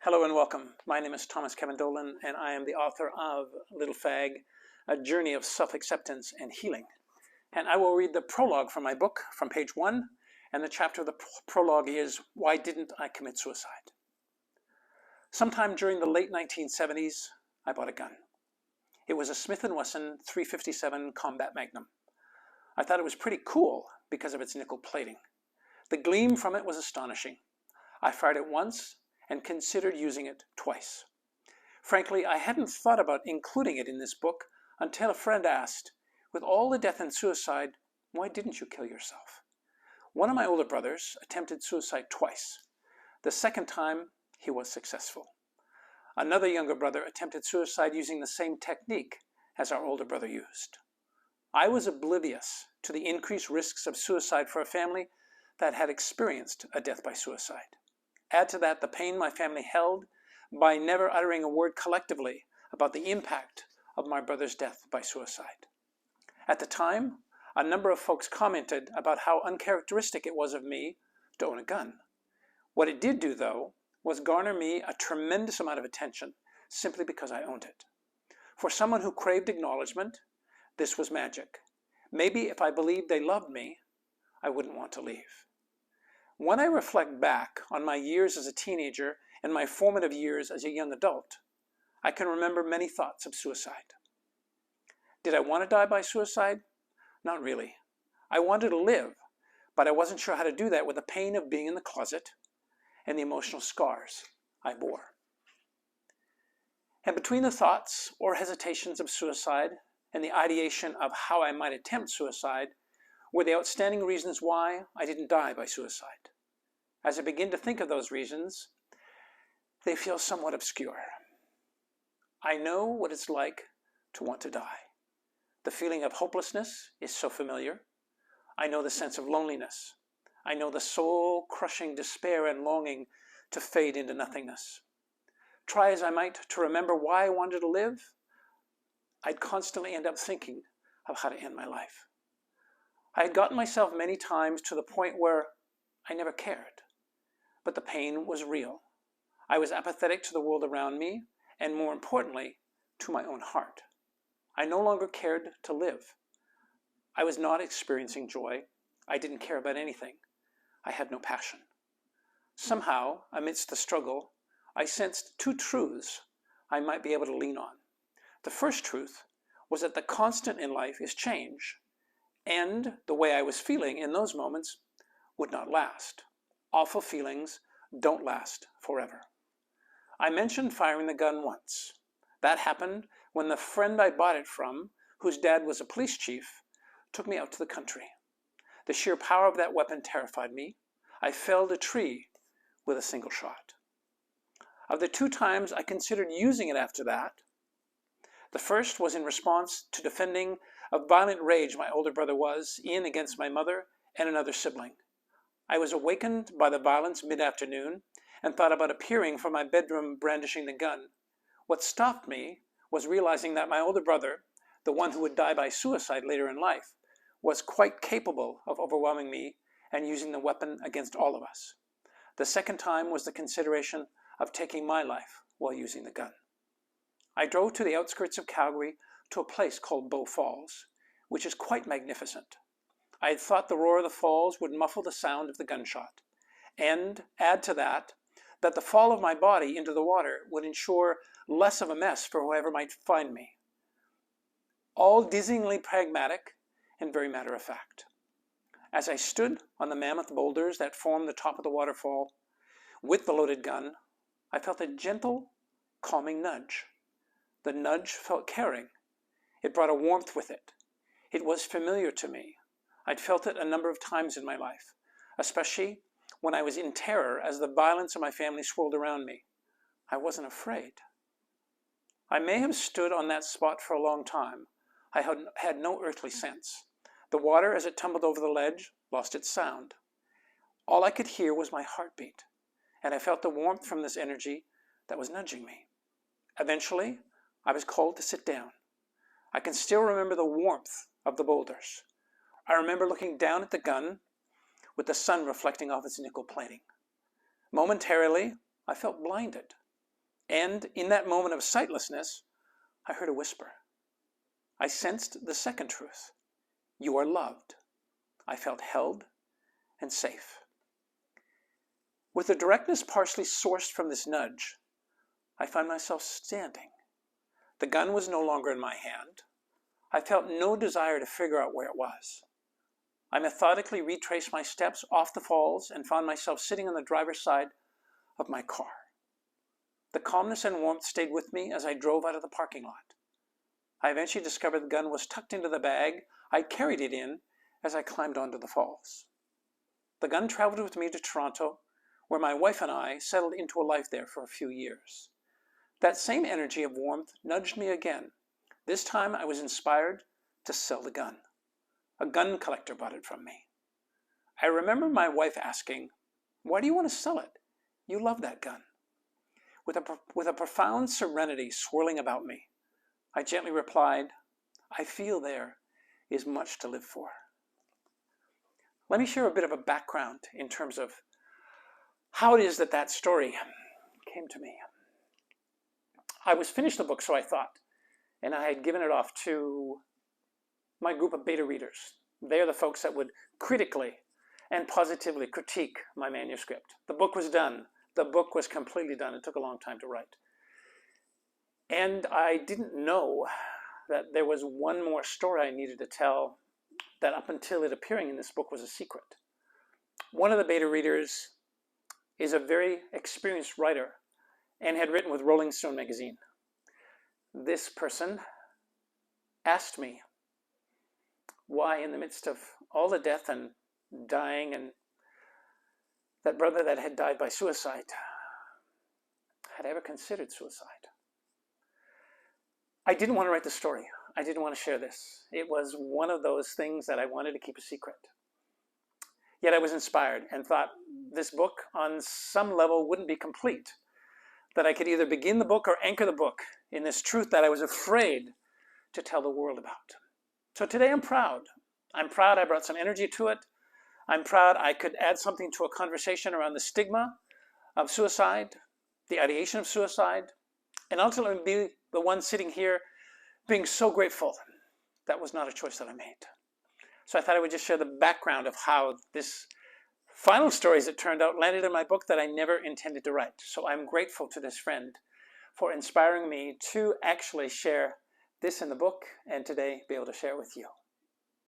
Hello and welcome. My name is Thomas Kevin Dolan, and I am the author of Little Fag, A Journey of Self-Acceptance and Healing. And I will read the prologue from my book from page 1, and the chapter of the prologue is, Why Didn't I Commit Suicide? Sometime during the late 1970s, I bought a gun. It was a Smith & Wesson .357 Combat Magnum. I thought it was pretty cool because of its nickel plating. The gleam from it was astonishing. I fired it once and considered using it twice. Frankly, I hadn't thought about including it in this book until a friend asked, with all the death and suicide, why didn't you kill yourself? One of my older brothers attempted suicide twice. The second time, he was successful. Another younger brother attempted suicide using the same technique as our older brother used. I was oblivious to the increased risks of suicide for a family that had experienced a death by suicide. Add to that the pain my family held by never uttering a word collectively about the impact of my brother's death by suicide. At the time, a number of folks commented about how uncharacteristic it was of me to own a gun. What it did do, though, was garner me a tremendous amount of attention simply because I owned it. For someone who craved acknowledgement, this was magic. Maybe if I believed they loved me, I wouldn't want to leave. When I reflect back on my years as a teenager and my formative years as a young adult, I can remember many thoughts of suicide. Did I want to die by suicide? Not really. I wanted to live, but I wasn't sure how to do that with the pain of being in the closet and the emotional scars I bore. And between the thoughts or hesitations of suicide and the ideation of how I might attempt suicide were the outstanding reasons why I didn't die by suicide. As I begin to think of those reasons, they feel somewhat obscure. I know what it's like to want to die. The feeling of hopelessness is so familiar. I know the sense of loneliness. I know the soul-crushing despair and longing to fade into nothingness. Try as I might to remember why I wanted to live, I'd constantly end up thinking of how to end my life. I had gotten myself many times to the point where I never cared, but the pain was real. I was apathetic to the world around me, and more importantly, to my own heart. I no longer cared to live. I was not experiencing joy. I didn't care about anything. I had no passion. Somehow, amidst the struggle, I sensed two truths I might be able to lean on. The first truth was that the constant in life is change, and the way I was feeling in those moments would not last. Awful feelings don't last forever. I mentioned firing the gun once. That happened when the friend I bought it from, whose dad was a police chief, took me out to the country. The sheer power of that weapon terrified me. I felled a tree with a single shot. Of the two times I considered using it after that, the first was in response to defending a violent rage my older brother was in against my mother and another sibling. I was awakened by the violence mid-afternoon and thought about appearing from my bedroom brandishing the gun. What stopped me was realizing that my older brother, the one who would die by suicide later in life, was quite capable of overwhelming me and using the weapon against all of us. The second time was the consideration of taking my life while using the gun. I drove to the outskirts of Calgary to a place called Bow Falls, which is quite magnificent. I had thought the roar of the falls would muffle the sound of the gunshot, and add to that, that the fall of my body into the water would ensure less of a mess for whoever might find me. All dizzyingly pragmatic and very matter of fact. As I stood on the mammoth boulders that formed the top of the waterfall with the loaded gun, I felt a gentle, calming nudge. The nudge felt caring. It brought a warmth with it. It was familiar to me. I'd felt it a number of times in my life, especially when I was in terror as the violence of my family swirled around me. I wasn't afraid. I may have stood on that spot for a long time. I had no earthly sense. The water, as it tumbled over the ledge, lost its sound. All I could hear was my heartbeat, and I felt the warmth from this energy that was nudging me. Eventually, I was called to sit down. I can still remember the warmth of the boulders. I remember looking down at the gun with the sun reflecting off its nickel plating. Momentarily, I felt blinded. And in that moment of sightlessness, I heard a whisper. I sensed the second truth. You are loved. I felt held and safe. With the directness partially sourced from this nudge, I found myself standing. The gun was no longer in my hand. I felt no desire to figure out where it was. I methodically retraced my steps off the falls and found myself sitting on the driver's side of my car. The calmness and warmth stayed with me as I drove out of the parking lot. I eventually discovered the gun was tucked into the bag I carried it in as I climbed onto the falls. The gun traveled with me to Toronto, where my wife and I settled into a life there for a few years. That same energy of warmth nudged me again. This time I was inspired to sell the gun. A gun collector bought it from me. I remember my wife asking, "Why do you want to sell it? You love that gun." With a profound serenity swirling about me, I gently replied, "I feel there is much to live for." Let me share a bit of a background in terms of how it is that that story came to me. I was finished the book, so I thought, and I had given it off to my group of beta readers. They're the folks that would critically and positively critique my manuscript. The book was done. The book was completely done. It took a long time to write. And I didn't know that there was one more story I needed to tell that up until it appearing in this book was a secret. One of the beta readers is a very experienced writer and had written with Rolling Stone magazine. This person asked me why, in the midst of all the death and dying and that brother that had died by suicide, had I ever considered suicide. I didn't want to write the story. I didn't want to share this. It was one of those things that I wanted to keep a secret. Yet I was inspired and thought this book on some level wouldn't be complete, that I could either begin the book or anchor the book in this truth that I was afraid to tell the world about. So today I'm proud. I'm proud I brought some energy to it. I'm proud I could add something to a conversation around the stigma of suicide, the ideation of suicide, and ultimately be the one sitting here being so grateful that was not a choice that I made. So I thought I would just share the background of how this final story, as it turned out, landed in my book that I never intended to write. So I'm grateful to this friend for inspiring me to actually share this in the book and today be able to share it with you.